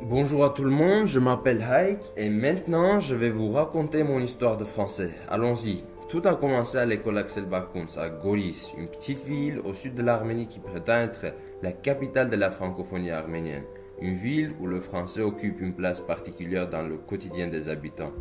Bonjour à tout le monde, je m'appelle Haïk et maintenant je vais vous raconter mon histoire de français. Allons-y. Tout a commencé à l'école Axel Bakouns à Goris, une petite ville au sud de l'Arménie qui prétend être la capitale de la francophonie arménienne. Une ville où le français occupe une place particulière dans le quotidien des habitants.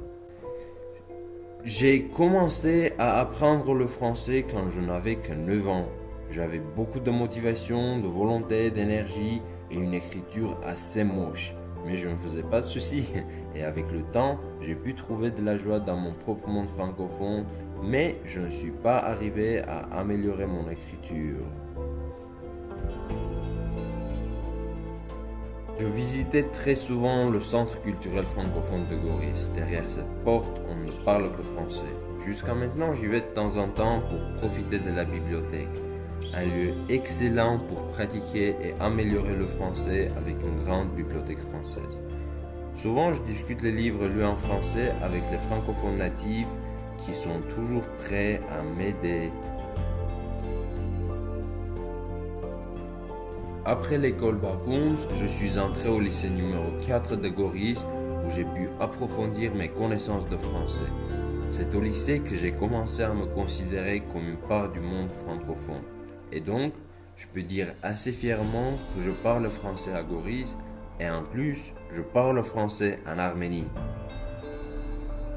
J'ai commencé à apprendre le français quand je n'avais que 9 ans. J'avais beaucoup de motivation, de volonté, d'énergie et une écriture assez moche. Mais je ne me faisais pas de soucis. Et avec le temps, j'ai pu trouver de la joie dans mon propre monde francophone, mais je ne suis pas arrivé à améliorer mon écriture. Je visitais très souvent le centre culturel francophone de Goris. Derrière cette porte, on ne parle que français. Jusqu'à maintenant, j'y vais de temps en temps pour profiter de la bibliothèque. Un lieu excellent pour pratiquer et améliorer le français avec une grande bibliothèque française. Souvent, je discute les livres lus en français avec les francophones natifs qui sont toujours prêts à m'aider. Après l'école Bakouns, je suis entré au lycée numéro 4 de Goris où j'ai pu approfondir mes connaissances de français. C'est au lycée que j'ai commencé à me considérer comme une part du monde francophone. Et donc, je peux dire assez fièrement que je parle français à Goris et en plus, je parle français en Arménie.